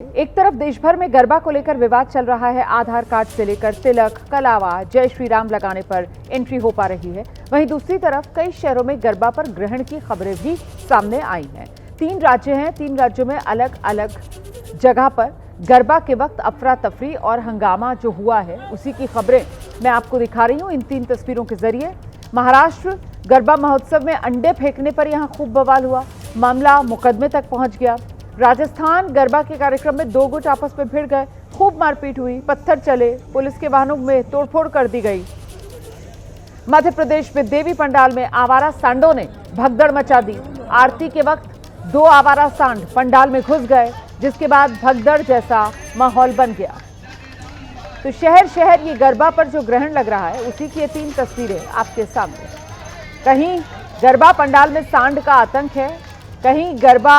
एक तरफ देश भर में गरबा को लेकर विवाद चल रहा है। आधार कार्ड से लेकर तिलक, कलावा, जय श्री राम लगाने पर एंट्री हो पा रही है। वहीं दूसरी तरफ कई शहरों में गरबा पर ग्रहण की खबरें भी सामने आई हैं। 3 राज्य हैं, 3 राज्यों में अलग अलग जगह पर गरबा के वक्त अफरा तफरी और हंगामा जो हुआ है उसी की खबरें मैं आपको दिखा रही हूँ इन 3 तस्वीरों के जरिए। महाराष्ट्र गरबा महोत्सव में अंडे फेंकने पर यहाँ खूब बवाल हुआ, मामला मुकदमे तक पहुंच गया। राजस्थान गरबा के कार्यक्रम में 2 गुट आपस में भिड़ गए, खूब मारपीट हुई, पत्थर चले, पुलिस के वाहनों में तोड़फोड़ कर दी गई। मध्य प्रदेश में देवी पंडाल में आवारा सांडों ने भगदड़ मचा दी। आरती के वक्त 2 आवारा सांड पंडाल में घुस गए, जिसके बाद भगदड़ जैसा माहौल बन गया। तो शहर शहर ये गरबा पर जो ग्रहण लग रहा है उसी की ये 3 तस्वीरें आपके सामने। कहीं गरबा पंडाल में सांड का आतंक है, कहीं गरबा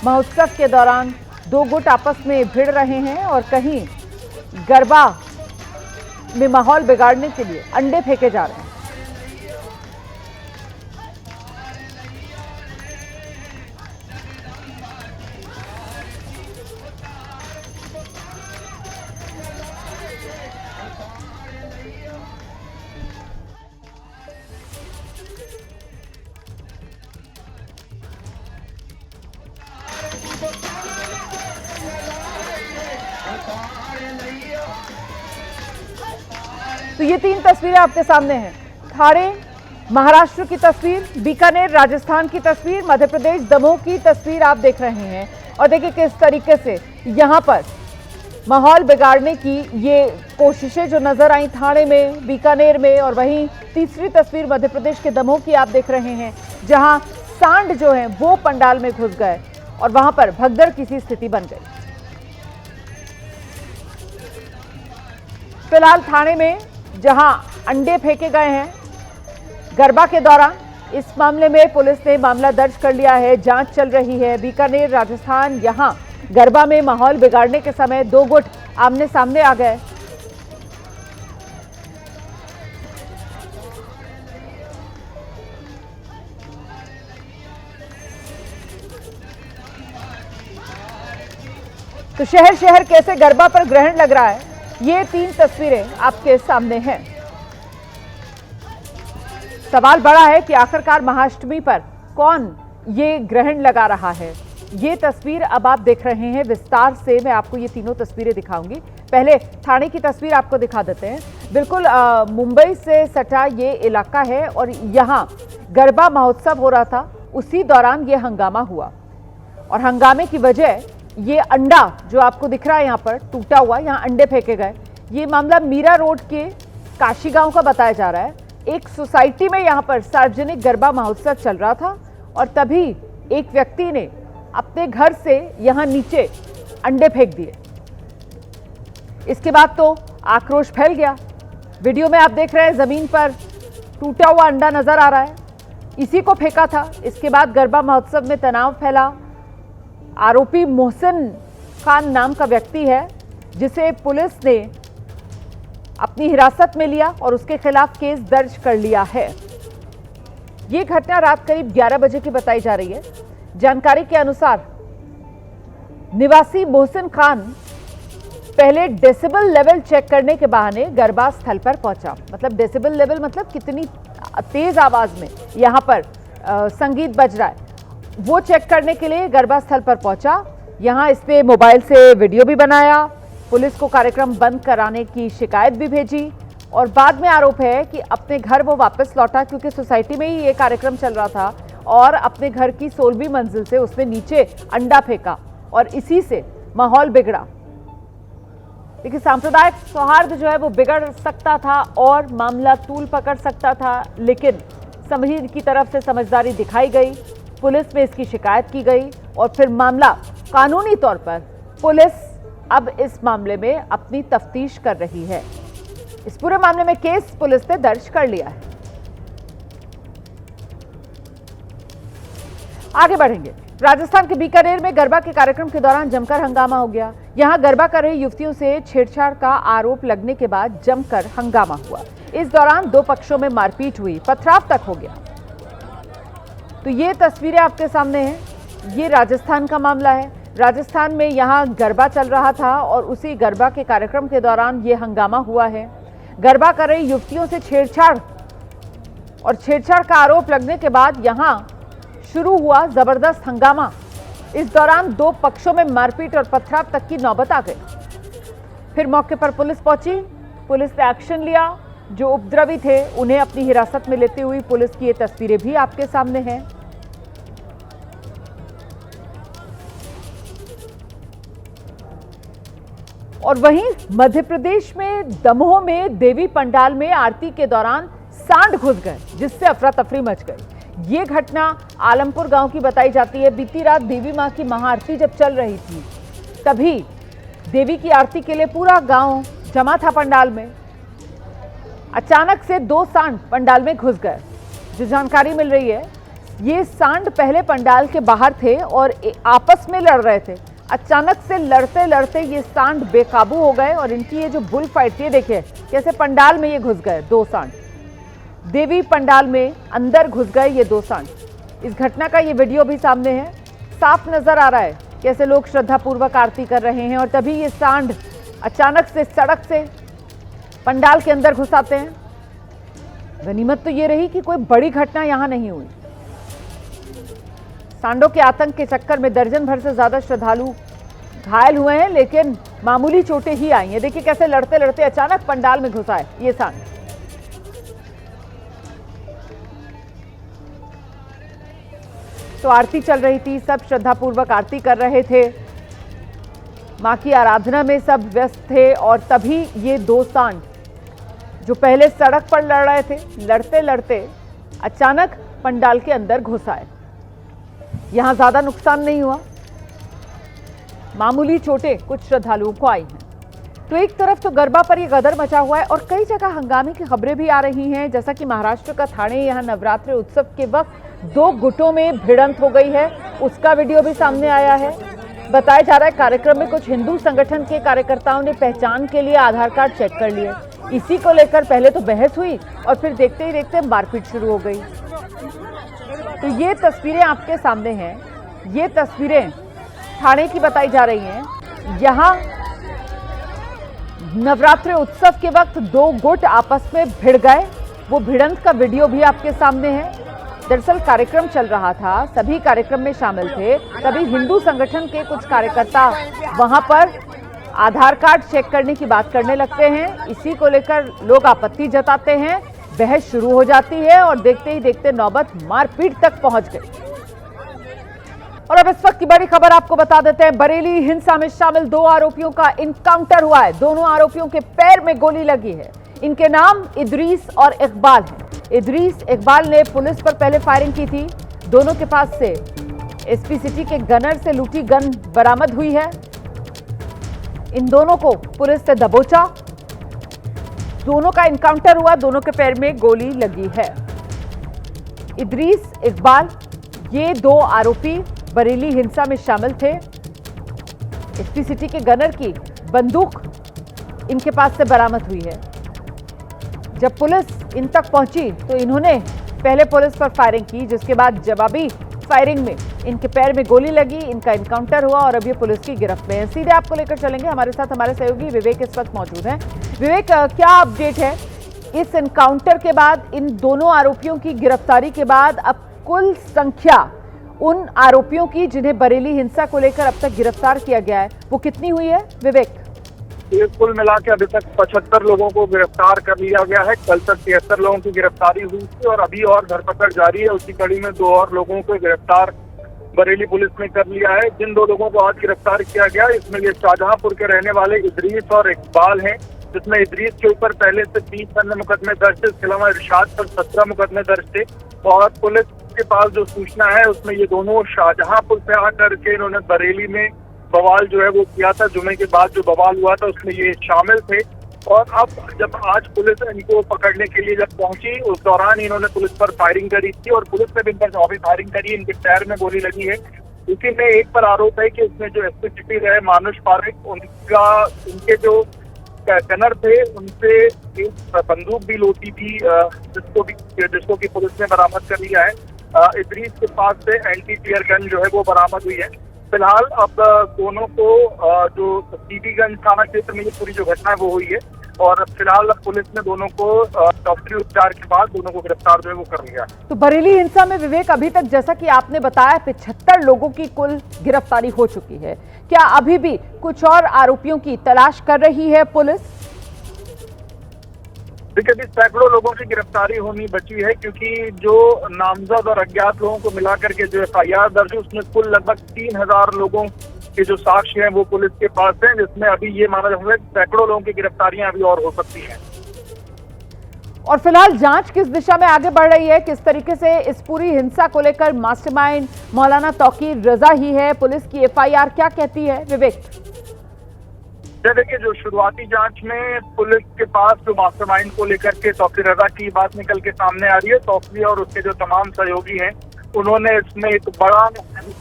महोत्सव के दौरान 2 गुट आपस में भिड़ रहे हैं और कहीं गरबा में माहौल बिगाड़ने के लिए अंडे फेंके जा रहे हैं। तो ये 3 तस्वीरें आपके सामने हैं। ठाणे महाराष्ट्र की तस्वीर, बीकानेर राजस्थान की तस्वीर, मध्य प्रदेश दमोह की तस्वीर आप देख रहे हैं। और देखिए किस तरीके से यहां पर माहौल बिगाड़ने की ये कोशिशें जो नजर आई ठाणे में, बीकानेर में। और वहीं तीसरी तस्वीर मध्य प्रदेश के दमोह की आप देख रहे हैं, जहां सांड जो हैं वो पंडाल में घुस गए और वहां पर भगदड़ की सी स्थिति बन गई। फिलहाल ठाणे में जहां अंडे फेंके गए हैं गरबा के दौरान, इस मामले में पुलिस ने मामला दर्ज कर लिया है, जांच चल रही है। बीकानेर राजस्थान, यहां गरबा में माहौल बिगाड़ने के समय 2 गुट आमने सामने आ गए। तो शहर शहर कैसे गरबा पर ग्रहण लग रहा है, ये 3 तस्वीरें आपके सामने हैं। सवाल बड़ा है कि आखिरकार महाअष्टमी पर कौन ये ग्रहण लगा रहा है। ये तस्वीर अब आप देख रहे हैं, विस्तार से मैं आपको ये तीनों तस्वीरें दिखाऊंगी। पहले ठाणे की तस्वीर आपको दिखा देते हैं। बिल्कुल मुंबई से सटा ये इलाका है और यहाँ गरबा महोत्सव हो रहा था, उसी दौरान ये हंगामा हुआ। और हंगामे की वजह ये अंडा जो आपको दिख रहा है यहाँ पर टूटा हुआ, यहाँ अंडे फेंके गए। ये मामला मीरा रोड के काशी गांव का बताया जा रहा है। एक सोसाइटी में यहाँ पर सार्वजनिक गरबा महोत्सव चल रहा था और तभी एक व्यक्ति ने अपने घर से यहाँ नीचे अंडे फेंक दिए। इसके बाद तो आक्रोश फैल गया। वीडियो में आप देख रहे हैं जमीन पर टूटा हुआ अंडा नजर आ रहा है, इसी को फेंका था। इसके बाद गरबा महोत्सव में तनाव फैला। आरोपी मोहसिन खान नाम का व्यक्ति है, जिसे पुलिस ने अपनी हिरासत में लिया और उसके खिलाफ केस दर्ज कर लिया है। ये घटना रात करीब 11 बजे की बताई जा रही है। जानकारी के अनुसार निवासी मोहसिन खान पहले डेसिबल लेवल चेक करने के बहाने गरबा स्थल पर पहुंचा। मतलब डेसिबल लेवल मतलब कितनी तेज आवाज में यहां पर संगीत बज रहा है, वो चेक करने के लिए गरबा स्थल पर पहुंचा। यहां इसने मोबाइल से वीडियो भी बनाया, पुलिस को कार्यक्रम बंद कराने की शिकायत भी भेजी और बाद में आरोप है कि अपने घर वो वापस लौटा, क्योंकि सोसाइटी में ही ये कार्यक्रम चल रहा था और अपने घर की 16वीं मंजिल से उसने नीचे अंडा फेंका और इसी से माहौल बिगड़ा। देखिए सांप्रदायिक सौहार्द जो है वो बिगड़ सकता था और मामला तूल पकड़ सकता था, लेकिन समीर की तरफ से समझदारी दिखाई गई, पुलिस में इसकी शिकायत की गई और फिर मामला कानूनी तौर पर पुलिस अब इस मामले में अपनी तफ्तीश कर रही है। इस पूरे मामले में केस पुलिस ने दर्ज कर लिया है। आगे बढ़ेंगे। राजस्थान के बीकानेर में गरबा के कार्यक्रम के दौरान जमकर हंगामा हो गया। यहां गरबा कर रही युवतियों से छेड़छाड़ का आरोप लगने के बाद जमकर हंगामा हुआ। इस दौरान 2 पक्षों में मारपीट हुई, पथराव तक हो गया। तो ये तस्वीरें आपके सामने हैं, ये राजस्थान का मामला है। राजस्थान में यहाँ गरबा चल रहा था और उसी गरबा के कार्यक्रम के दौरान ये हंगामा हुआ है। गरबा कर रही युवतियों से छेड़छाड़ और छेड़छाड़ का आरोप लगने के बाद यहाँ शुरू हुआ जबरदस्त हंगामा। इस दौरान दो पक्षों में मारपीट और पथराव तक की नौबत आ गई। फिर मौके पर पुलिस पहुंची, पुलिस ने एक्शन लिया। जो उपद्रवी थे उन्हें अपनी हिरासत में लेते हुए पुलिस की ये तस्वीरें भी आपके सामने हैं। और वहीं मध्य प्रदेश में दमोह में देवी पंडाल में आरती के दौरान सांड घुस गए, जिससे अफरा तफरी मच गई। ये घटना आलमपुर गांव की बताई जाती है। बीती रात देवी मां की महाआरती जब चल रही थी, तभी देवी की आरती के लिए पूरा गांव जमा था पंडाल में। अचानक से दो सांड पंडाल में घुस गए। जो जानकारी मिल रही है, ये सांड पहले पंडाल के बाहर थे और आपस में लड़ रहे थे। अचानक से लड़ते लड़ते ये सांड बेकाबू हो गए और इनकी ये जो बुल फाइट थी, देखिए कैसे पंडाल में ये घुस गए। दो सांड देवी पंडाल में अंदर घुस गए ये दो सांड। इस घटना का ये वीडियो भी सामने है। साफ नजर आ रहा है कैसे लोग श्रद्धापूर्वक आरती कर रहे हैं और तभी ये सांड अचानक से सड़क से पंडाल के अंदर घुस आते हैं। गनीमत तो ये रही कि कोई बड़ी घटना यहां नहीं हुई। सांडों के आतंक के चक्कर में दर्जन भर से ज्यादा श्रद्धालु घायल हुए हैं, लेकिन मामूली चोटें ही आई हैं। देखिए कैसे लड़ते लड़ते अचानक पंडाल में घुसा है ये सांड। तो आरती चल रही थी, सब श्रद्धापूर्वक आरती कर रहे थे, मां की आराधना में सब व्यस्त थे और तभी ये दो सांड जो पहले सड़क पर लड़ रहे थे, लड़ते लड़ते अचानक पंडाल के अंदर घुस आए। यहां ज्यादा नुकसान नहीं हुआ, मामूली चोटें कुछ श्रद्धालुओं को आई हैं। तो एक तरफ तो गरबा पर ये गदर मचा हुआ है और कई जगह हंगामे की खबरें भी आ रही हैं। जैसा कि महाराष्ट्र का ठाणे, यहां नवरात्रि उत्सव के वक्त दो गुटों में भिड़ंत हो गई है, उसका वीडियो भी सामने आया है। बताया जा रहा है कार्यक्रम में कुछ हिंदू संगठन के कार्यकर्ताओं ने पहचान के लिए आधार कार्ड चेक कर लिए। इसी को लेकर पहले तो बहस हुई और फिर देखते ही देखते मारपीट शुरू हो गई। तो ये तस्वीरें आपके सामने हैं। ये तस्वीरें ठाणे की बताई जा रही हैं। यहाँ नवरात्रि उत्सव के वक्त दो गुट आपस में भिड़ गए। वो भिड़ंत का वीडियो भी आपके सामने है। दरअसल कार्यक्रम चल रहा था, सभी कार्यक्रम में शामिल थे, तभी हिंदू संगठन के कुछ कार्यकर्ता वहां पर आधार कार्ड चेक करने की बात करने लगते हैं। इसी को लेकर लोग आपत्ति जताते हैं, बहस शुरू हो जाती है और देखते ही देखते नौबत मारपीट तक पहुंच गई। और अब इस वक्त की बड़ी खबर आपको बता देते हैं। बरेली हिंसा में शामिल दो आरोपियों का इनकाउंटर हुआ है। दोनों आरोपियों के पैर में गोली लगी है। इनके नाम इदरीस और इकबाल हैं। इदरीस इकबाल ने पुलिस पर पहले फायरिंग की थी। दोनों के पास से एसपी सिटी के गनर से लूटी गन बरामद हुई है। इन दोनों को पुलिस से दबोचा। दोनों का इनकाउंटर हुआ, दोनों के पैर में गोली लगी है। इदरीस इकबाल ये दो आरोपी बरेली हिंसा में शामिल थे। एसपी सिटी के गनर की बंदूक इनके पास से बरामद हुई है। जब पुलिस इन तक पहुंची तो इन्होंने पहले पुलिस पर फायरिंग की, जिसके बाद जवाबी फायरिंग में इनके पैर में गोली लगी। इनका इनकाउंटर हुआ और अब ये पुलिस की गिरफ्त में है। सीधे आपको लेकर चलेंगे, हमारे साथ हमारे सहयोगी विवेक इस वक्त मौजूद हैं। विवेक, क्या अपडेट है इस इनकाउंटर के बाद, इन दोनों आरोपियों की गिरफ्तारी के बाद अब कुल संख्या उन आरोपियों की जिन्हें बरेली हिंसा को लेकर अब तक गिरफ्तार किया गया है, वो कितनी हुई है विवेक? ये कुल मिला के अभी तक 75 लोगों को गिरफ्तार कर लिया गया है। कल तक 73 लोगों की गिरफ्तारी हुई थी और अभी और धरपकड़ जारी है। उसी कड़ी में दो और लोगों को गिरफ्तार बरेली पुलिस ने कर लिया है। जिन दो लोगों को आज गिरफ्तार किया गया, इसमें ये शाहजहांपुर के रहने वाले इदरीस और इकबाल हैं, जिसमें इदरीस के ऊपर पहले से 30 अन्य मुकदमे दर्ज थे। इसके अलावा इरशाद पर 17 मुकदमे दर्ज थे। और पुलिस के पास जो सूचना है उसमें ये दोनों शाहजहांपुर से आकर के इन्होंने बरेली में बवाल जो है वो किया था। जुमे के बाद जो बवाल हुआ था उसमें ये शामिल थे। और अब जब आज पुलिस इनको पकड़ने के लिए जब पहुंची, उस दौरान इन्होंने पुलिस पर फायरिंग करी थी और पुलिस ने भी इन पर जवाबी फायरिंग करी। इनके पैर में गोली लगी है। इसी में एक पर आरोप है कि उसमें जो एसपी सिटी रहे मानुष पारिक, उनके जो गनर थे उनसे एक बंदूक भी लूटी थी, जिसको की पुलिस ने बरामद कर लिया है। इदरीस के पास से एंटी टीयर गन जो है वो बरामद हुई है। फिलहाल अब दोनों को जो सीपीगंज थाना क्षेत्र में ये पूरी जो घटना है वो हुई है, और फिलहाल अब पुलिस ने दोनों को डॉक्टरी उपचार के बाद दोनों को गिरफ्तार जो है वो कर लिया। तो बरेली हिंसा में विवेक अभी तक जैसा कि आपने बताया 75 लोगों की कुल गिरफ्तारी हो चुकी है, क्या अभी भी कुछ और आरोपियों की तलाश कर रही है पुलिस? देखिए, अभी सैकड़ों लोगों की गिरफ्तारी होनी बची है, क्योंकि जो नामजद और अज्ञात लोगों को मिलाकर के जो FIR दर्ज है उसमें कुल लगभग 3000 लोगों के जो साक्ष्य हैं वो पुलिस के पास हैं, जिसमें अभी ये माना जा सकता है सैकड़ों लोगों की गिरफ्तारियां अभी और हो सकती हैं। और फिलहाल जांच किस दिशा में आगे बढ़ रही है, किस तरीके से इस पूरी हिंसा को लेकर मास्टरमाइंड मौलाना तौकीर रजा ही है, पुलिस की FIR क्या कहती है विवेक? देखिए, जो शुरुआती जांच में पुलिस के पास जो मास्टरमाइंड को लेकर के तौकीर रजा की बात निकल के सामने आ रही है। तौकीर और उसके जो तमाम सहयोगी हैं उन्होंने इसमें एक बड़ा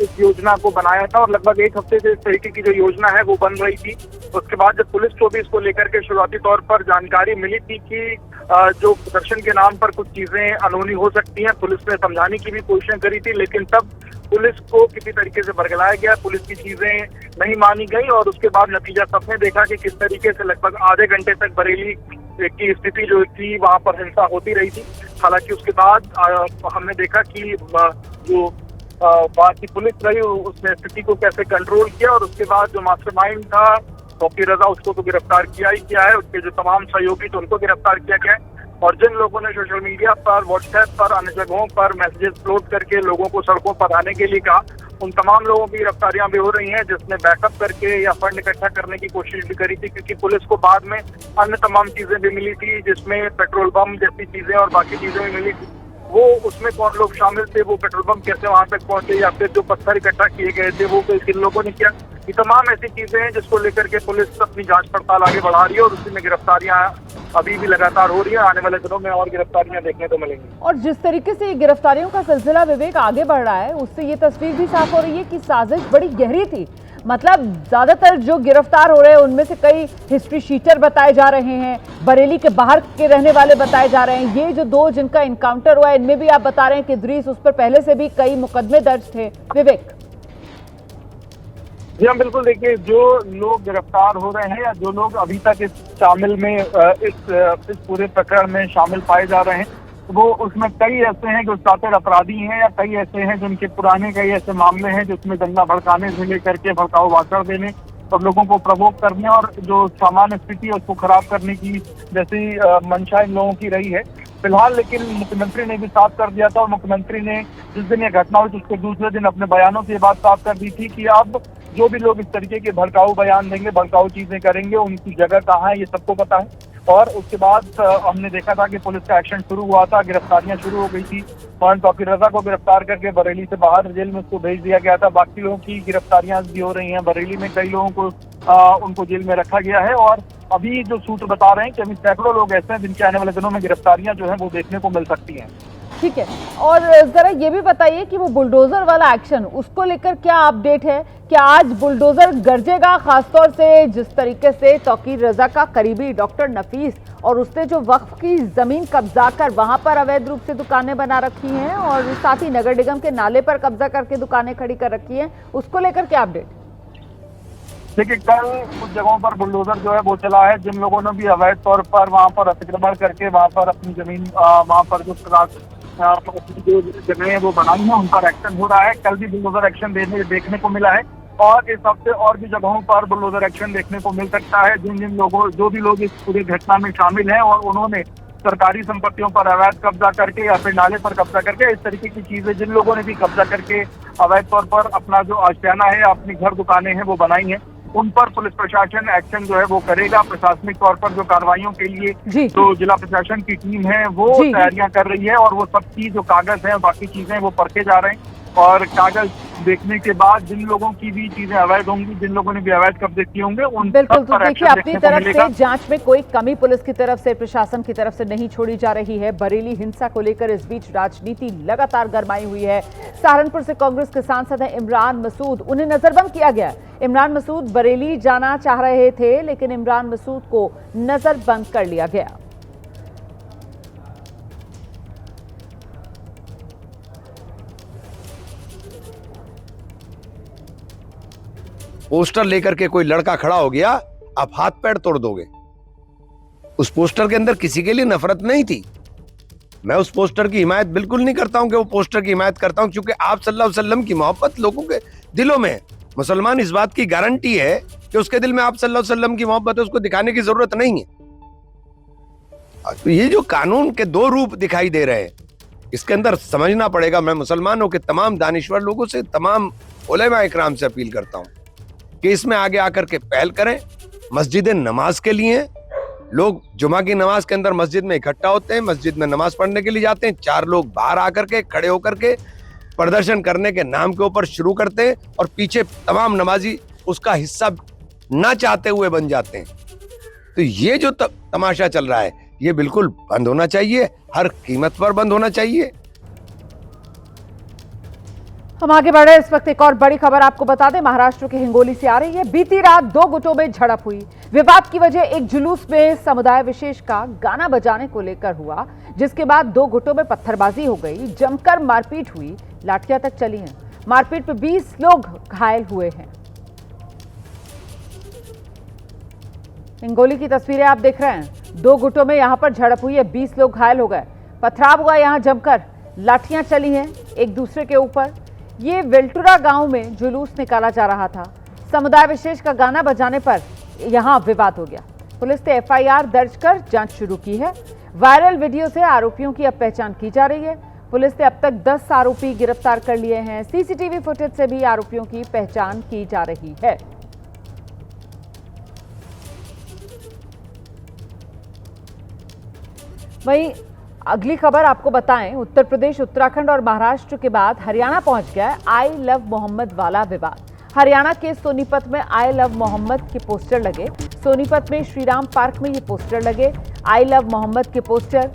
इस योजना को बनाया था, और लगभग एक हफ्ते से इस तरीके की जो योजना है वो बन रही थी। उसके बाद जब पुलिस को भी इसको लेकर के शुरुआती तौर पर जानकारी मिली थी कि जो प्रदर्शन के नाम पर कुछ चीजें अनहोनी हो सकती हैं, पुलिस ने समझाने की भी कोशिशें करी थी, लेकिन तब पुलिस को किसी तरीके से बरगलाया गया, पुलिस की चीजें नहीं मानी गई, और उसके बाद नतीजा सबने देखा कि किस तरीके से लगभग आधे घंटे तक बरेली की स्थिति जो थी वहां पर हिंसा होती रही थी। हालांकि उसके बाद हमने देखा कि जो वहां की पुलिस रही उसने स्थिति को कैसे कंट्रोल किया, और उसके बाद जो मास्टरमाइंड था तौकीर रजा उसको तो गिरफ्तार किया ही किया है, उसके जो तमाम सहयोगी थे उनको गिरफ्तार किया गया है। और जिन लोगों ने सोशल मीडिया पर, व्हाट्सएप पर, अन्य जगहों पर मैसेजेस फ्लोट करके लोगों को सड़कों पर आने के लिए कहा, उन तमाम लोगों की गिरफ्तारियां भी हो रही हैं, जिसने बैकअप करके या फंड इकट्ठा करने की कोशिश भी करी थी, क्योंकि पुलिस को बाद में अन्य तमाम चीजें भी मिली थी, जिसमें पेट्रोल बम जैसी चीजें और बाकी चीजें भी मिली थी। वो उसमें कौन लोग शामिल थे, वो पेट्रोल बम कैसे वहां तक पहुंचे, या फिर जो पत्थर इकट्ठा किए गए थे वो किन लोगों ने किया, ये तमाम ऐसी चीजें हैं जिसको लेकर के पुलिस अपनी जांच पड़ताल आगे बढ़ा रही है, और उसी में गिरफ्तारियां अभी भी लगातार हो रही है। आने वाले दिनों में और गिरफ्तारियां देखने को मिलेंगी। और जिस तरीके से ये गिरफ्तारियों का सिलसिला विवेक आगे बढ़ रहा है, उससे ये तस्वीर भी साफ हो रही है कि साजिश बड़ी गहरी थी। मतलब ज्यादातर जो गिरफ्तार हो रहे हैं उनमें से कई हिस्ट्री शीटर बताए जा रहे हैं, बरेली के बाहर के रहने वाले बताए जा रहे हैं। ये जो दो जिनका इनकाउंटर हुआ है इनमें भी आप बता रहे हैं कि इदरीस, उस पर पहले से भी कई मुकदमे दर्ज थे। विवेक जी हाँ, बिल्कुल। देखिए, जो लोग गिरफ्तार हो रहे हैं या जो लोग अभी तक इस शामिल में इस पूरे प्रकरण में शामिल पाए जा रहे हैं, वो उसमें कई ऐसे हैं जो सातिर अपराधी हैं, या कई ऐसे हैं जिनके पुराने कई ऐसे मामले हैं जिसमें दंगा भड़काने से लेकर के भड़काऊ भाषण देने और लोगों को प्रवोक करने और जो सामान्य स्थिति है उसको खराब करने की जैसी मंशा इन लोगों की रही है। फिलहाल लेकिन मुख्यमंत्री ने भी साफ कर दिया था, और मुख्यमंत्री ने जिस दिन ये घटना हुई उसके दूसरे दिन अपने बयानों से ये बात साफ कर दी थी कि अब जो भी लोग इस तरीके के भड़काऊ बयान देंगे, भड़काऊ चीजें करेंगे, उनकी जगह कहाँ है ये सबको पता है। और उसके बाद हमने देखा था कि पुलिस का एक्शन शुरू हुआ था, गिरफ्तारियां शुरू हो गई थी। मौलाना तौकीर रजा को गिरफ्तार करके बरेली से बाहर जेल में उसको भेज दिया गया था। बाकी लोगों की गिरफ्तारियां भी हो रही हैं। बरेली में कई लोगों को उनको जेल में रखा गया है, और अभी जो सूत्र बता रहे हैं कि अभी सैकड़ों लोग ऐसे हैं जिनके आने वाले दिनों में गिरफ्तारियां जो है वो देखने को मिल सकती हैं। ठीक है, और जरा ये भी बताइए कि वो बुलडोजर वाला एक्शन, उसको लेकर क्या अपडेट है? क्या आज बुलडोजर गरजेगा? खासतौर से जिस तरीके से तौकीर रजा का करीबी डॉक्टर नफीस और उसने जो वक्फ की जमीन कब्जा कर वहां पर अवैध रूप से दुकानें बना रखी हैं और साथ ही नगर निगम के नाले पर कब्जा करके दुकानें खड़ी कर रखी हैं, उसको लेकर क्या अपडेट? देखिए, कल कुछ जगहों पर बुलडोजर जो है वो चला है। जिन लोगों ने भी अवैध तौर पर वहां पर अतिक्रमण करके वहां पर अपनी जमीन वहां पर जो जगह वो बनाई है उन पर एक्शन हो रहा है। कल भी बुलडोजर एक्शन देखने को मिला है, और इस हफ्ते और भी जगहों पर बुलडोजर एक्शन देखने को मिल सकता है। जो भी लोग इस पूरी घटना में शामिल हैं और उन्होंने सरकारी संपत्तियों पर अवैध कब्जा करके या फिर नाले पर कब्जा करके इस तरीके की चीजें, जिन लोगों ने भी कब्जा करके अवैध तौर पर अपना जो आशियाना है, अपनी घर दुकानें हैं वो बनाई हैं, उन पर पुलिस प्रशासन एक्शन जो है वो करेगा। प्रशासनिक तौर पर जो कार्रवाइयों के लिए जो जिला प्रशासन की टीम है वो तैयारियां कर रही है, और वो सब चीज जो कागज है बाकी चीजें वो परखे जा रहे हैं। और कागज देखने के बाद जिन लोगों की भी चीजें अवैध होंगी, जिन लोगों ने भी अवैध कब्जे किए होंगे, उन बिल्कुल। तो देखिए, अपनी तरफ से जांच में कोई कमी पुलिस की तरफ से, प्रशासन की तरफ से नहीं छोड़ी जा रही है। बरेली हिंसा को लेकर इस बीच राजनीति लगातार गरमाई हुई है। सहारनपुर से कांग्रेस के सांसद हैं इमरान मसूद, उन्हें नजरबंद किया गया। इमरान मसूद बरेली जाना चाह रहे थे, लेकिन इमरान मसूद को नजरबंद कर लिया गया। पोस्टर लेकर के कोई लड़का खड़ा हो गया, आप हाथ पैर तोड़ दोगे। उस पोस्टर के अंदर किसी के लिए नफरत नहीं थी। मैं उस पोस्टर की हिमायत बिल्कुल नहीं करता हूं कि वो पोस्टर की हिमायत करता हूं, क्योंकि आप सल्लल्लाहु अलैहि वसल्लम की मोहब्बत लोगों के दिलों में है। मुसलमान इस बात की गारंटी है कि उसके दिल में आप सल्लल्लाहु अलैहि वसल्लम की मोहब्बत है, उसको दिखाने की जरूरत नहीं है। तो ये जो कानून के दो रूप दिखाई दे रहे हैं, इसके अंदर समझना पड़ेगा। मैं मुसलमानों के तमाम दानिश्वर लोगों से, तमाम उलेमा इकराम से अपील करता हूं कि इसमें आगे आकर के पहल करें। मस्जिदें नमाज के लिए हैं, लोग जुमा की नमाज के अंदर मस्जिद में इकट्ठा होते हैं, मस्जिद में नमाज पढ़ने के लिए जाते हैं। 4 लोग बाहर आकर के खड़े होकर के प्रदर्शन करने के नाम के ऊपर शुरू करते हैं और पीछे तमाम नमाजी उसका हिस्सा ना चाहते हुए बन जाते हैं। तो ये जो तमाशा चल रहा है, ये बिल्कुल बंद होना चाहिए, हर कीमत पर बंद होना चाहिए। हम आगे बढ़े। इस वक्त एक और बड़ी खबर आपको बता दें, महाराष्ट्र के हिंगोली से आ रही है। बीती रात 2 गुटों में झड़प हुई। विवाद की वजह एक जुलूस में समुदाय विशेष का गाना बजाने को लेकर हुआ, जिसके बाद 2 गुटों में पत्थरबाजी हो गई, जमकर मारपीट हुई, लाठियां तक चली हैं। मारपीट में 20 लोग घायल हुए हैं। हिंगोली की तस्वीरें आप देख रहे हैं। 2 गुटों में यहां पर झड़प हुई है, 20 लोग घायल हो गए, पथराव हुआ यहां जमकर, लाठियां चली हैं एक दूसरे के ऊपर। ये वेल्टुरा गांव में जुलूस निकाला जा रहा था। समुदाय विशेष का गाना बजाने पर यहां विवाद हो गया। पुलिस ने एफआईआर दर्ज कर जांच शुरू की है। वायरल वीडियो से आरोपियों की अब पहचान की जा रही है। पुलिस ने अब तक 10 आरोपी गिरफ्तार कर लिए हैं। सीसीटीवी फुटेज से भी आरोपियों की पहचान की जा रही है। वहीं अगली खबर आपको बताएं, उत्तर प्रदेश, उत्तराखंड और महाराष्ट्र के बाद हरियाणा पहुंच गया आई लव मोहम्मद वाला विवाद। हरियाणा के सोनीपत में आई लव मोहम्मद के पोस्टर लगे। सोनीपत में श्रीराम पार्क में ये पोस्टर लगे, आई लव मोहम्मद के पोस्टर।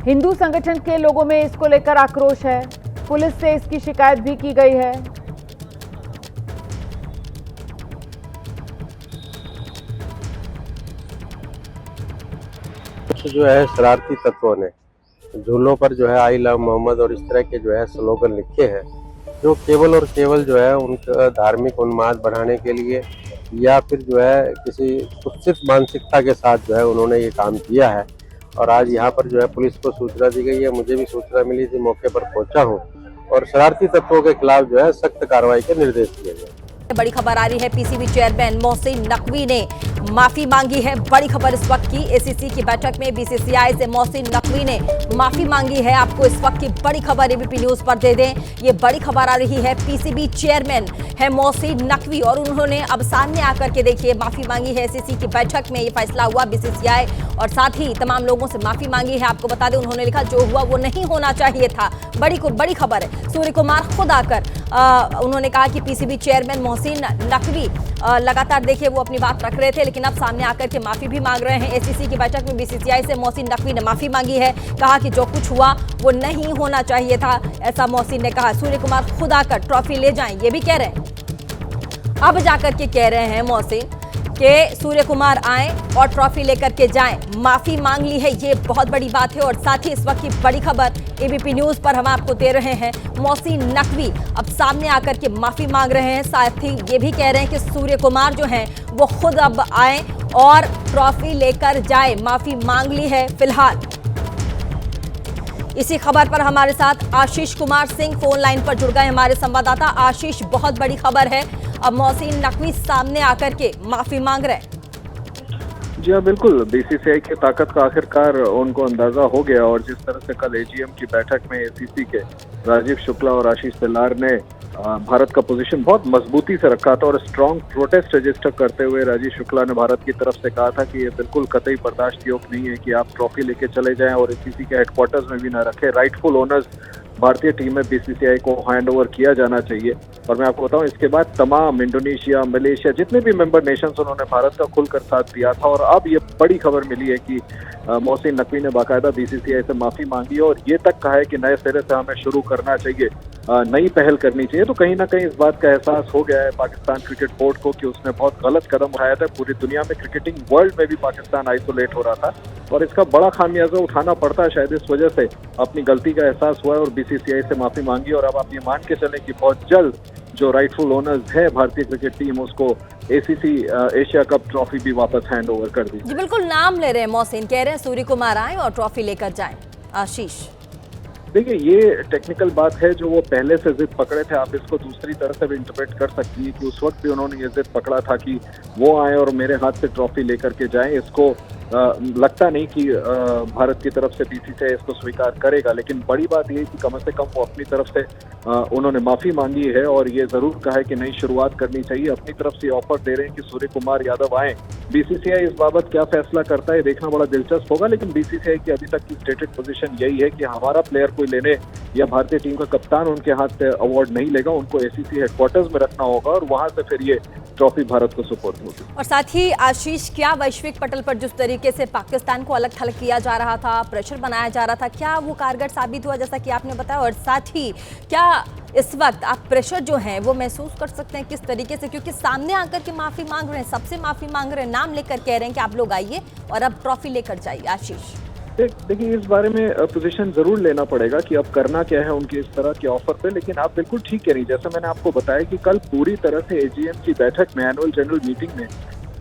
हिंदू संगठन के लोगों में इसको लेकर आक्रोश है। पुलिस से इसकी शिकायत भी की गई है। जो है शरारती तत्वों ने झूलों पर जो है आई लव मोहम्मद और इस तरह के जो है स्लोगन लिखे हैं, जो केवल और केवल जो है उनका धार्मिक उन्माद बढ़ाने के लिए या फिर जो है किसी कुत्सित मानसिकता के साथ जो है उन्होंने ये काम किया है। और आज यहाँ पर जो है पुलिस को सूचना दी गई है, मुझे भी सूचना मिली थी, मौके पर पहुंचा हूँ और शरारती तत्वों के खिलाफ जो है सख्त कार्रवाई के निर्देश दिए गए। बड़ी खबर आ रही है, पीसीबी चेयरमैन मोहसिन नकवी ने माफी मांगी है। बड़ी खबर इस वक्त की, एसीसी की बैठक में बीसीसीआई से मोहसिन नकवी ने माफी मांगी है। आपको इस वक्त की बड़ी खबर एबीपी न्यूज पर दे दें। ये बड़ी खबर आ रही है, पीसीबी चेयरमैन है मोहसिन नकवी और उन्होंने अब सामने आकर के देखिए माफी मांगी है। एसीसी की बैठक में ये फैसला हुआ, बीसीसीआई और साथ ही तमाम लोगों से माफी मांगी है। आपको बता दें, उन्होंने लिखा जो हुआ वो नहीं होना चाहिए था। बड़ी खबर है, सूर्य कुमार खुद आकर उन्होंने कहा कि पीसीबी चेयरमैन मोहसिन नकवी लगातार देखिए वो अपनी बात रख रहे थे, लेकिन अब सामने आकर के माफी भी मांग रहे हैं। एसीसी की बैठक में बीसीसीआई से मोहसिन नकवी ने माफी मांगी है, कहा कि जो कुछ हुआ वो नहीं होना चाहिए था, ऐसा मोहसिन ने कहा। सूर्य कुमार खुद आकर ट्रॉफी ले जाएं, ये भी कह रहे हैं। अब जाकर के कह रहे हैं मोहसिन कि सूर्य कुमार आए और ट्रॉफी लेकर के जाएं, माफी मांग ली है, ये बहुत बड़ी बात है। और साथ ही इस वक्त की बड़ी खबर एबीपी न्यूज पर हम आपको दे रहे हैं, मोहसिन नकवी अब सामने आकर के माफी मांग रहे हैं। साथ ही ये भी कह रहे हैं कि सूर्य कुमार जो हैं वो खुद अब आए और ट्रॉफी लेकर जाए, माफी मांग ली है फिलहाल। इसी खबर पर हमारे साथ आशीष कुमार सिंह फोन लाइन पर जुड़ गए हमारे संवाददाता। आशीष, बहुत बड़ी खबर है, अब मोहसिन नकवी सामने आकर के माफी मांग रहे हैं। जी हाँ, बिल्कुल। बीसीसीआई की ताकत का आखिरकार उनको अंदाजा हो गया और जिस तरह से कल एजीएम की बैठक में एसीसी के राजीव शुक्ला और आशीष तिलार ने भारत का पोजीशन बहुत मजबूती से रखा था और स्ट्रॉन्ग प्रोटेस्ट रजिस्टर करते हुए राजीव शुक्ला ने भारत की तरफ से कहा था कि ये बिल्कुल कतई बर्दाश्त योग्य नहीं है कि आप ट्रॉफी लेके चले जाएं और एसीसी के हेडक्वार्टर्स में भी ना रखें। राइटफुल ओनर्स भारतीय टीम में बीसीसीआई को हैंड ओवर किया जाना चाहिए। और मैं आपको बताऊं, इसके बाद तमाम इंडोनेशिया, मलेशिया, जितने भी मेंबर नेशंस, उन्होंने भारत का खुलकर साथ दिया था। और अब ये बड़ी खबर मिली है कि मोहसिन नकवी ने बाकायदा बीसीसीआई से माफी मांगी और ये तक कहा है कि नए सिरे से हमें शुरू करना चाहिए, नई पहल करनी चाहिए। तो कहीं ना कहीं इस बात का एहसास हो गया है पाकिस्तान क्रिकेट बोर्ड को कि उसने बहुत गलत कदम उठाया था। पूरी दुनिया में क्रिकेटिंग वर्ल्ड में भी पाकिस्तान आइसोलेट हो रहा था और इसका बड़ा खामियाजा उठाना पड़ता है। शायद इस वजह से अपनी गलती का एहसास हुआ है और बीसीसीआई से माफी मांगी। और अब आप ये मान के चलें कि बहुत जल्द जो राइटफुल ओनर्स है भारतीय क्रिकेट टीम, उसको एसीसी एशिया कप ट्रॉफी भी वापस हैंड ओवर कर दी। जी बिल्कुल, नाम ले रहे हैं मोहसिन, कह रहे हैं सूर्य कुमार आए और ट्रॉफी लेकर जाएं। आशीष, देखिए ये टेक्निकल बात है, जो वो पहले से जिद पकड़े थे, आप इसको दूसरी तरह से भी इंटरप्रेट कर सकती है कि उस वक्त भी उन्होंने ये जिद पकड़ा था कि वो आए और मेरे हाथ से ट्रॉफी लेकर के जाएं। इसको लगता नहीं कि भारत की तरफ से बीसीसीआई इसको स्वीकार करेगा, लेकिन बड़ी बात ये कि कम से कम वो अपनी तरफ से उन्होंने माफी मांगी है और ये जरूर कहा है कि नई शुरुआत करनी चाहिए। अपनी तरफ से ऑफर दे रहे हैं कि सूर्य कुमार यादव आए। बीसीसीआई इस बाबत क्या फैसला करता है देखना बड़ा दिलचस्प होगा, लेकिन बीसीसीआई की अभी तक की स्टेटेड पोजीशन यही है कि हमारा प्लेयर कोई लेने या भारतीय टीम का कप्तान उनके हाथ से अवार्ड नहीं लेगा, उनको एसीसी हेडक्वार्टर्स में रखना होगा और वहां से फिर ये ट्रॉफी भारत को सुपुर्द होगी। और साथ ही आशीष, क्या वैश्विक पटल पर जिस तरीके से पाकिस्तान को अलग थलग किया जा रहा था, प्रेशर बनाया जा रहा था, क्या वो कारगर साबित हुआ जैसा कि आपने बताया? और साथ ही क्या इस वक्त आप प्रेशर जो है वो महसूस कर सकते हैं किस तरीके से, क्योंकि सामने आकर के माफी मांग रहे हैं, सबसे माफी मांग रहे हैं, नाम लेकर कह रहे हैं कि आप लोग आइए और अब ट्रॉफी लेकर जाइए। आशीष, देखिए इस बारे में पोजीशन जरूर लेना पड़ेगा कि अब करना क्या है उनके इस तरह के ऑफर पे, लेकिन आप बिल्कुल ठीक कह रही, जैसे मैंने आपको बताया कि कल पूरी तरह से एजीएम की बैठक में, एनुअल जनरल मीटिंग में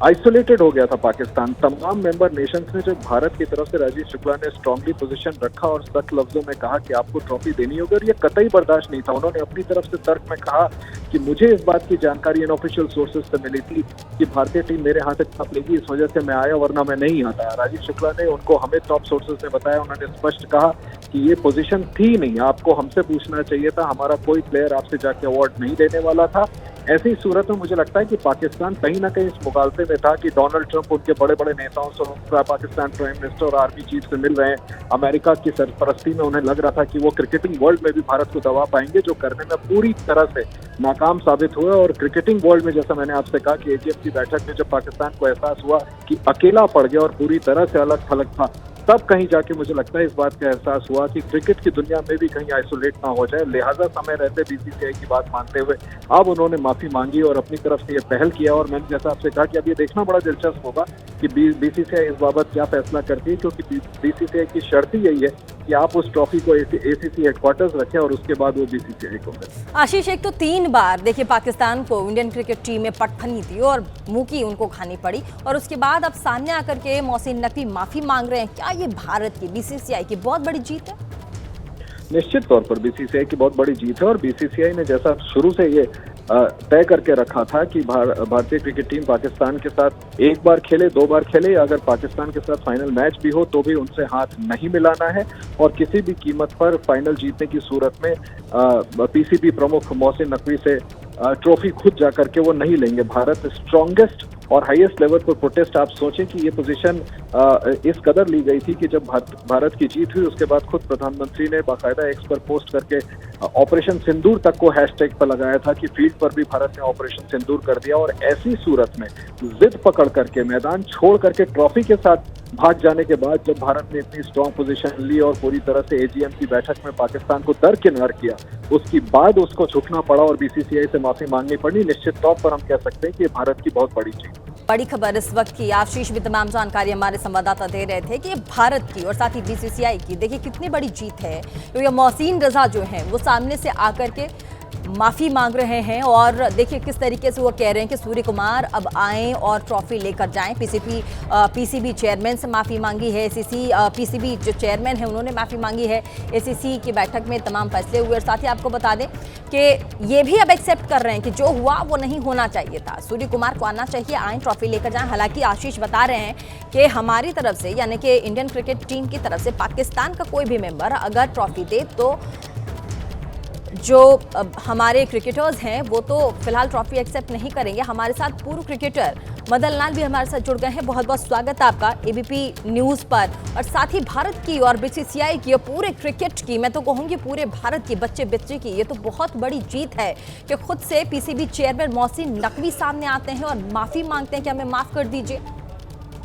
आइसोलेटेड हो गया था पाकिस्तान। तमाम मेंबर नेशंस ने, जब भारत की तरफ से राजीव शुक्ला ने स्ट्रांगली पोजीशन रखा और सख्त लफ्जों में कहा कि आपको ट्रॉफी देनी होगी, और ये कतई बर्दाश्त नहीं था। उन्होंने अपनी तरफ से तर्क में कहा कि मुझे इस बात की जानकारी अनऑफिशियल सोर्सेज से मिली थी कि भारतीय टीम मेरे हाथ से कप लेगी, इस वजह से मैं आया, वरना मैं नहीं आता। राजीव शुक्ला ने उनको, हमें टॉप सोर्सेज ने बताया, उन्होंने स्पष्ट कहा कि ये पोजीशन थी नहीं, आपको हमसे पूछना चाहिए था, हमारा कोई प्लेयर आपसे जाके अवार्ड नहीं देने वाला था। ऐसी सूरत में मुझे लगता है कि पाकिस्तान कहीं ना कहीं इस मुगालते में था कि डोनाल्ड ट्रंप उनके बड़े बड़े नेताओं से, पाकिस्तान प्राइम मिनिस्टर और आर्मी चीफ से मिल रहे हैं, अमेरिका की सरपरस्ती में उन्हें लग रहा था कि वो क्रिकेटिंग वर्ल्ड में भी भारत को दबा पाएंगे, जो करने में पूरी तरह से नाकाम साबित हुआ। और क्रिकेटिंग वर्ल्ड में, जैसा मैंने आपसे कहा कि एजीएम की बैठक में जब पाकिस्तान को एहसास हुआ कि अकेला पड़ गया और पूरी तरह से अलग थलग था, तब कहीं जाके मुझे लगता है इस बात का एहसास हुआ कि क्रिकेट की दुनिया में भी कहीं आइसोलेट ना हो जाए। लिहाजा समय रहते बीसीसीआई की बात मानते हुए अब उन्होंने माफी मांगी और अपनी तरफ से ये पहल किया। और मैंने जैसा आपसे कहा कि अब ये देखना बड़ा दिलचस्प होगा कि बीसीसीआई इस बाबत क्या फैसला करती है, क्योंकि बीसीसीआई की शर्त ही यही है कि आप उस ट्रॉफी को एसीसी हेडक्वार्टर्स रखें और उसके बाद वो बीसीसीआई को करें। आशीष, एक तो 3 बार देखिए पाकिस्तान को इंडियन क्रिकेट टीम में पटखनी थी और मुंह की उनको खानी पड़ी, और उसके बाद अब सामने आकर के मोहसिन नकवी माफी मांग रहे हैं। क्या ये भारत की, बीसीसीआई की बहुत बड़ी जीत है? निश्चित तौर पर बीसीसीआई की बहुत बड़ी जीत है, और बीसीसीआई ने जैसा शुरू से ये तय करके रखा था कि भारतीय क्रिकेट टीम पाकिस्तान के साथ 1 बार खेले, 2 बार खेले, अगर पाकिस्तान के साथ फाइनल मैच भी हो तो भी उनसे हाथ नहीं मिलाना है, और किसी भी कीमत पर फाइनल जीतने की सूरत में पीसीबी प्रमुख मोहसिन नकवी से ट्रॉफी खुद जाकर के वो नहीं लेंगे। भारत स्ट्रॉन्गेस्ट और हाईएस्ट लेवल पर प्रोटेस्ट, आप सोचें कि ये पोजीशन इस कदर ली गई थी कि जब भारत की जीत हुई उसके बाद खुद प्रधानमंत्री ने बाकायदा एक्स पर पोस्ट करके ऑपरेशन सिंदूर तक को हैशटैग पर लगाया था कि फील्ड पर भी भारत ने ऑपरेशन सिंदूर कर दिया। और ऐसी सूरत में जिद पकड़ करके मैदान छोड़ करके ट्रॉफी के साथ भाग जाने के बाद जब भारत ने इतनी स्ट्रॉन्ग पोजीशन ली और पूरी तरह से एजीएम की बैठक में पाकिस्तान को दरकिनार किया, उसके बाद उसको झुकना पड़ा और बीसीसीआई से माफी मांगनी पड़ी। निश्चित तौर पर हम कह सकते हैं कि भारत की बहुत बड़ी जीत। बड़ी खबर इस वक्त की, आशीष भी तमाम जानकारी हमारे संवाददाता दे रहे थे कि भारत की और साथ ही बीसीसीआई की देखिए कितनी बड़ी जीत है, क्योंकि मोहसिन रजा जो हैं वो सामने से आकर के माफी मांग रहे हैं और देखिए किस तरीके से वो कह रहे हैं कि सूर्य कुमार अब आएं और ट्रॉफी लेकर जाएं। पीसीबी चेयरमैन से माफी मांगी है, एसीसी पीसीबी जो चेयरमैन है उन्होंने माफी मांगी है। एसीसी की बैठक में तमाम फैसले हुए और साथ ही आपको बता दें कि ये भी अब एक्सेप्ट कर रहे हैं कि जो हुआ वो नहीं होना चाहिए था, सूर्य कुमार को आना चाहिए, आएं ट्रॉफी लेकर जाएं। हालांकि आशीष बता रहे हैं कि हमारी तरफ से यानी कि इंडियन क्रिकेट टीम की तरफ से पाकिस्तान का कोई भी मेंबर अगर ट्रॉफी दे तो जो हमारे क्रिकेटर्स हैं वो तो फिलहाल ट्रॉफी एक्सेप्ट नहीं करेंगे। हमारे साथ पूर्व क्रिकेटर मदन लाल भी हमारे साथ जुड़ गए हैं। बहुत बहुत स्वागत है आपका एबीपी न्यूज़ पर। और साथ ही भारत की और बीसीसीआई की और पूरे क्रिकेट की, मैं तो कहूँगी पूरे भारत की, बच्चे बच्चे की ये तो बहुत बड़ी जीत है कि खुद से पीसीबी चेयरमैन मोहसिन नकवी सामने आते हैं और माफ़ी मांगते हैं कि हमें माफ़ कर दीजिए।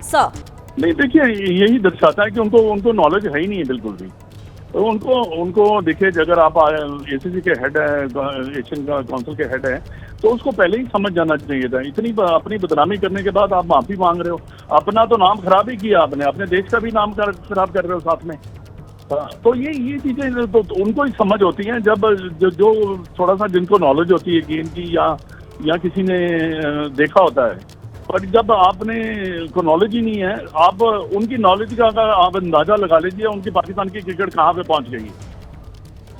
सर नहीं, देखिए यही दर्शाता है कि उनको नॉलेज है ही नहीं है बिल्कुल भी। तो उनको देखिए, अगर आप एसीसी के हेड है, एशियन काउंसिल के हेड है, तो उसको पहले ही समझ जाना चाहिए था। इतनी अपनी बदनामी करने के बाद आप माफी मांग रहे हो, अपना तो नाम खराब ही किया आपने, अपने देश का भी नाम खराब कर रहे हो साथ में। तो ये चीजें तो उनको ही समझ होती हैं जब जो थोड़ा सा जिनको नॉलेज होती है गेम की या किसी ने देखा होता है। पर जब आपने को नॉलेज ही नहीं है, आप उनकी नॉलेज का अगर आप अंदाजा लगा लीजिए उनकी पाकिस्तान की क्रिकेट कहाँ पे पहुंच गई है।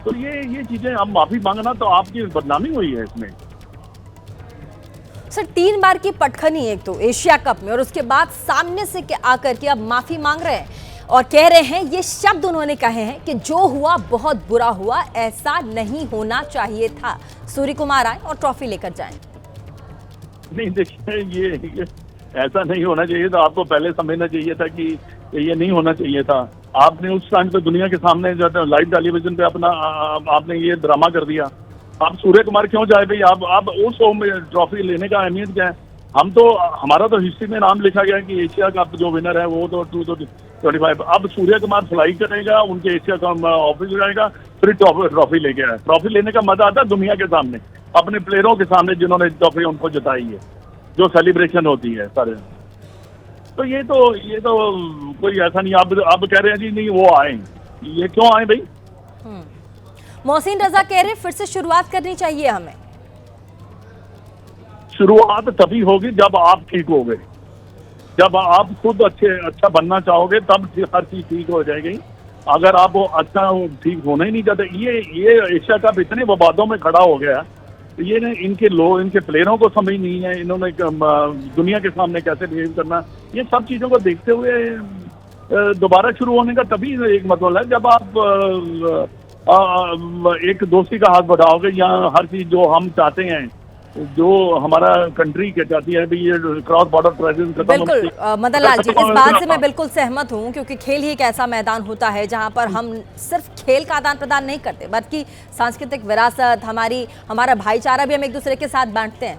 तो ये चीजें अब माफी मांगना तो आपकी बदनामी हुई है इसमें। सर 3 बार की पटखनी एक तो एशिया कप में, और उसके बाद सामने से के आकर के अब माफी मांग रहे हैं और कह रहे हैं, ये शब्द उन्होंने कहे हैं कि जो हुआ बहुत बुरा हुआ, ऐसा नहीं होना चाहिए था। सूर्य कुमार आए और ट्रॉफी लेकर जाएं। नहीं देखिए, ये ऐसा नहीं होना चाहिए था। आपको पहले समझना चाहिए था कि ये नहीं होना चाहिए था। आपने उस टाइम पे दुनिया के सामने जो लाइव टेलीविजन पे अपना आपने ये ड्रामा कर दिया। आप सूर्य कुमार क्यों जाए भाई? आप उस ट्रॉफी लेने का अहमियत क्या है? हमारा तो हिस्ट्री में नाम लिखा गया कि एशिया कप जो विनर है वो तो 2025। अब सूर्य कुमार फ्लाई करेगा, उनके एशिया कप ऑफिस जाएगा, फिर ट्रॉफी लेके आए। ट्रॉफी लेने का मजा आता है दुनिया के सामने, अपने प्लेयरों के सामने जिन्होंने ट्रॉफी उनको जिताई है, जो सेलिब्रेशन होती है सारे। तो ये तो कोई ऐसा नहीं। अब कह रहे हैं जी नहीं वो आए, ये क्यों आए भाई? मोहसिन रजा कह रहे फिर से शुरुआत करनी चाहिए हमें। शुरुआत तभी होगी जब आप ठीक हो गए, जब आप खुद अच्छा बनना चाहोगे तब हर चीज ठीक हो जाएगी। अगर आप अच्छा ठीक होना ही नहीं चाहते, ये एशिया कप इतने विवादों में खड़ा हो गया, ये इनके प्लेयरों को समझ नहीं है, इन्होंने दुनिया के सामने कैसे बिहेव करना, ये सब चीजों को देखते हुए दोबारा शुरू होने का तभी एक मतलब है जब आप एक दोस्ती का हाथ बढ़ाओगे, या हर चीज जो हम चाहते हैं, जो हमारा कंट्री के चाहती है, ये क्रॉस बॉर्डर प्रेजेंस खत्म। बिल्कुल मदन लाल जी, इस बात से मैं बिल्कुल सहमत हूं, क्योंकि खेल ही एक ऐसा मैदान होता है जहां पर हम सिर्फ खेल का आदान प्रदान नहीं करते, बल्कि सांस्कृतिक विरासत, हमारा भाईचारा भी हम एक दूसरे के साथ बांटते हैं।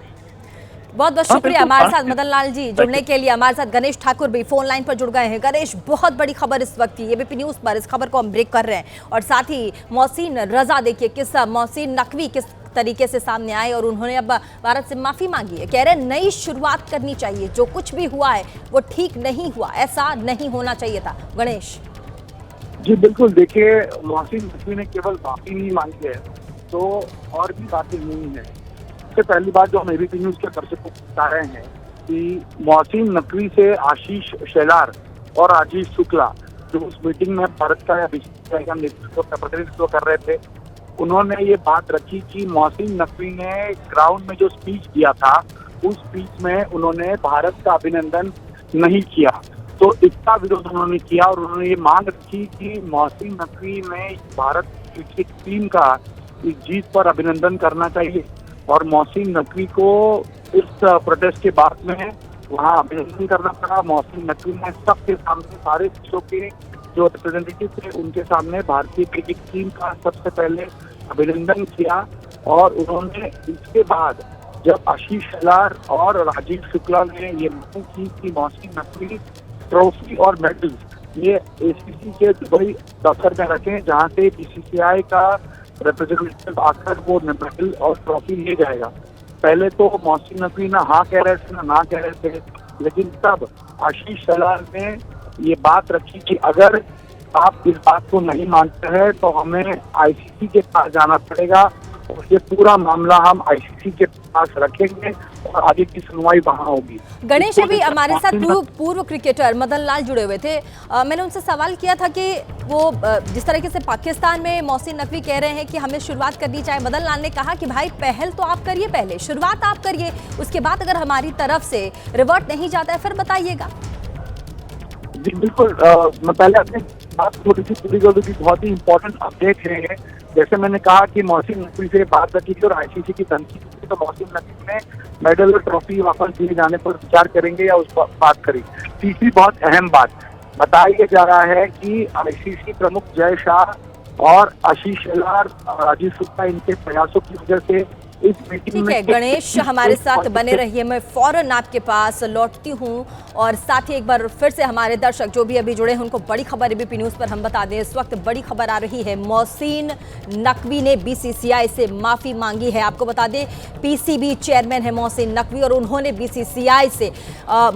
बहुत बहुत शुक्रिया हमारे साथ मदन लाल जी जुड़ने के लिए। हमारे साथ गणेश ठाकुर भी फोन लाइन पर जुड़ गए हैं। गणेश, बहुत बड़ी खबर इस वक्त की एबीपी न्यूज पर, इस खबर को हम ब्रेक कर रहे हैं, और साथ ही मोहसिन रजा, देखिए मोहसिन नकवी किस तरीके से सामने आए और उन्होंने अब भारत से माफी मांगी है। कह रहे हैं नई शुरुआत करनी चाहिए, जो कुछ भी हुआ है वो ठीक नहीं हुआ, ऐसा नहीं होना चाहिए था। गणेश जी बिल्कुल, देखिए मोहसिन नकवी ने केवल माफी नहीं मांगी है, तो और भी बातें नहीं है। सबसे पहली बात जो हम एबीपी न्यूज के दर्शकों को बता रहे हैं कि मोहसिन नकवी से आशीष शेलार और राजीव शुक्ला, जो उस मीटिंग में भारत का प्रतिनिधित्व कर रहे थे, उन्होंने ये बात रखी कि मोहसिन नकवी ने ग्राउंड में जो स्पीच दिया था, उस स्पीच में उन्होंने भारत का अभिनंदन नहीं किया। तो इसका विरोध उन्होंने किया और उन्होंने ये मांग रखी कि मोहसिन नकवी में भारत क्रिकेट टीम का इस जीत पर अभिनंदन करना चाहिए। और मोहसिन नकवी को इस प्रोटेस्ट के बाद में वहाँ अभिनंदन करना पड़ा। मोहसिन नकवी ने सबके सामने, सारे देशों के जो रिप्रेजेंटेटिव थे उनके सामने भारतीय क्रिकेट टीम का सबसे पहले अभिनंदन किया। और उन्होंने इसके बाद जब आशीष शेलार और राजीव शुक्ला ने ये मांग की कि मोहसिन नकवी ट्रॉफी और मेडल ये एसीसी के दुबई दफ्तर में रखें, जहाँ से बीसीसीआई का रिप्रेजेंटेटिव आकर वो मेडल और ट्रॉफी ले जाएगा। पहले तो मोहसिन नकवी ना हाँ कह रहे थे ना कह रहे थे, लेकिन तब आशीष शेलार ने ये बात रखी कि अगर आप इस बात को नहीं मानते हैं तो हमें आईसीसी के पास जाना पड़ेगा, और ये पूरा मामला हम आईसीसी के पास रखेंगे और आगे की सुनवाई वहाँ होगी। गणेश, अभी हमारे साथ पूर्व क्रिकेटर मदन लाल जुड़े हुए थे। मैंने उनसे सवाल किया था कि वो जिस तरीके से पाकिस्तान में मोहसिन नकवी कह रहे हैं कि हमें शुरुआत करनी चाहिए, मदन लाल ने कहा कि भाई पहल तो आप करिए, पहले शुरुआत आप करिए, उसके बाद अगर हमारी तरफ से रिवर्ट नहीं जाता है फिर बताइएगा। जी बिल्कुल, मैं पहले अपनी बात थोड़ी सी पूरी कर दूँ कि बहुत ही इम्पोर्टेंट अपडेट है। जैसे मैंने कहा कि मोहसिन नकवी से बात रखी थी और आईसीसी की धमकी थी, तो मोहसिन नकवी ने मेडल और ट्रॉफी वापस दिए जाने पर विचार करेंगे या उस पर बात करेंगे। तीसरी बहुत अहम बात बताया जा रहा है कि आईसीसी प्रमुख जय शाह और आशीष शेलार, राजीव शुक्ला, इनके प्रयासों की वजह से इस मीटिंग ठीक में है गणेश, हमारे साथ बने रहिए। मैं फौरन आपके पास लौटती हूं और साथ ही एक बार फिर से हमारे दर्शक जो भी अभी जुड़े हैं उनको बड़ी खबर एबीपी न्यूज पर हम बता दें। इस वक्त बड़ी खबर आ रही है, मोहसिन नकवी ने बीसीसीआई से माफी मांगी है। आपको बता दें पीसीबी चेयरमैन है मोहसिन नकवी और उन्होंने बीसीसीआई से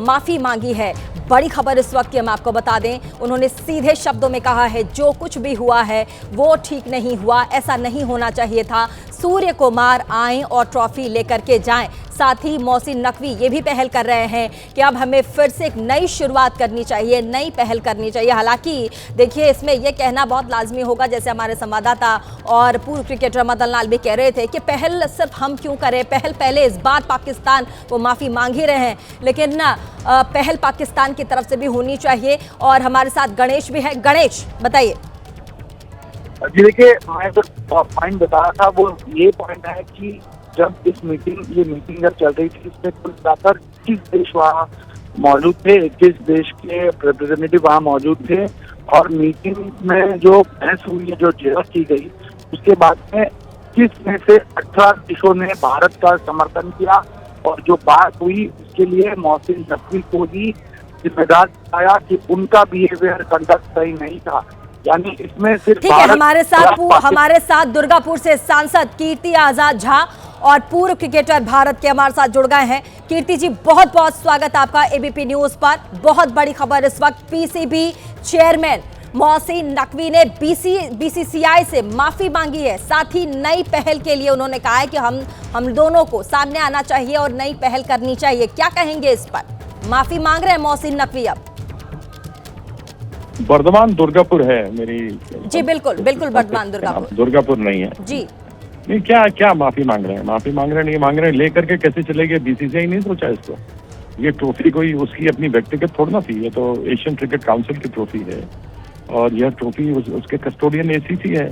माफी मांगी है। बड़ी खबर इस वक्त की हम आपको बता दें, उन्होंने सीधे शब्दों में कहा है जो कुछ भी हुआ है वो ठीक नहीं हुआ, ऐसा नहीं होना चाहिए था। सूर्य कुमार आएं और ट्रॉफी लेकर के जाएं। साथ ही मोहसिन नकवी ये भी पहल कर रहे हैं कि अब हमें फिर से एक नई शुरुआत करनी चाहिए, नई पहल करनी चाहिए। हालांकि देखिए इसमें यह कहना बहुत लाजमी होगा, जैसे हमारे संवाददाता और पूर्व क्रिकेटर मदन लाल भी कह रहे थे कि पहल सिर्फ हम क्यों करें, पहल पहले इस बार पाकिस्तान वो माफ़ी मांग ही रहे हैं, लेकिन ना पहल पाकिस्तान की तरफ से भी होनी चाहिए। और हमारे साथ गणेश भी है। गणेश बताइए। जी देखिए, मैं जो पॉइंट बता रहा था वो ये पॉइंट है कि जब ये मीटिंग जब चल रही थी, इसमें कुल मिलाकर 21 देश वहाँ मौजूद थे, 21 देश के रिप्रेजेंटेटिव वहाँ मौजूद थे। और मीटिंग में जो बहस हुई है, जो जिरह की गई, उसके बाद में 21 में से 18 देशों ने भारत का समर्थन किया। और जो बात हुई उसके लिए मोहसिन नकवी को ही जिम्मेदार बताया कि उनका बिहेवियर कंडक्ट सही नहीं था। यानी इसमें सिर्फ ठीक है, हमारे साथ दुर्गापुर से सांसद कीर्ति आजाद झा और पूर्व क्रिकेटर भारत के हमारे साथ जुड़ गए हैं। कीर्ति जी, बहुत बहुत स्वागत आपका एबीपी न्यूज पर। बहुत बड़ी खबर इस वक्त, पीसीबी चेयरमैन मोहसिन नकवी ने बीसीसीआई से माफी मांगी है। साथ ही नई पहल के लिए उन्होंने कहा है कि हम दोनों को सामने आना चाहिए और नई पहल करनी चाहिए। क्या कहेंगे इस पर? माफी मांग रहे हैं मोहसिन नकवी अब। बर्धमान दुर्गापुर है मेरी। जी बिल्कुल बर्धमान दुर्गापुर नहीं है जी। नहीं, क्या माफी मांग रहे हैं? माफी मांग रहे हैं, नहीं मांग रहे हैं, लेकर के कैसे चले गए? बीसीसीआई नहीं सोचा इसको? ये ट्रॉफी कोई उसकी अपनी व्यक्तिगत थोड़ी ना थी, ये तो एशियन क्रिकेट काउंसिल की ट्रॉफी है और यह ट्रॉफी उसके कस्टोडियन एसीसी है।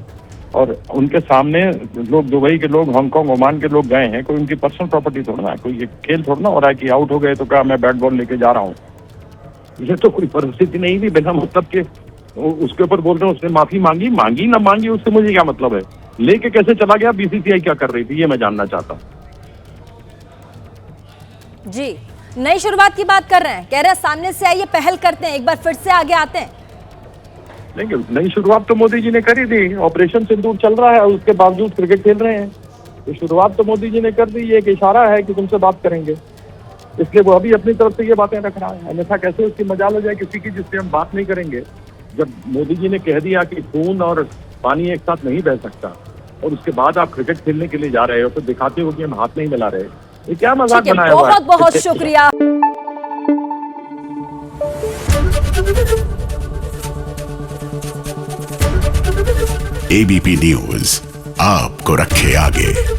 और उनके सामने लोग, दुबई के लोग, हांगकांग, ओमान के लोग गए हैं, कोई उनकी पर्सनल प्रॉपर्टी थोड़ा है, कोई ये खेल थोड़ा ना हो रहा है कि आउट हो गए तो क्या मैं बैट बॉल लेके जा रहा हूँ। ये तो कोई परिस्थिति नहीं थी बिना मतलब के उसके ऊपर बोल रहे हैं उसने माफी मांगी ना मांगी, उससे मुझे क्या मतलब है? लेके कैसे चला गया? बीसीसीआई क्या कर रही थी, ये मैं जानना चाहता हूँ। जी, नई शुरुआत की बात कर रहे हैं, कह रहे हैं सामने से आइए, पहल करते हैं, एक बार फिर से आगे आते हैं। नहीं, नई शुरुआत तो मोदी जी ने करी थी, ऑपरेशन सिंदूर चल रहा है, उसके बावजूद क्रिकेट खेल रहे हैं। तो शुरुआत तो मोदी जी ने कर दी, ये एक इशारा है कि तुमसे बात करेंगे, इसलिए वो अभी अपनी तरफ से ये बातें रख रहा है। अन्यथा कैसे उसकी मजाल हो जाए किसी की जिससे हम बात नहीं करेंगे? जब मोदी जी ने कह दिया कि खून और पानी एक साथ नहीं बह सकता और उसके बाद आप क्रिकेट खेलने के लिए जा रहे हो तो दिखाते हो कि हम हाथ नहीं मिला रहे, ये क्या मजाक बनाया हुआ है? बहुत बहुत शुक्रिया। एबीपी न्यूज आपको रखे आगे।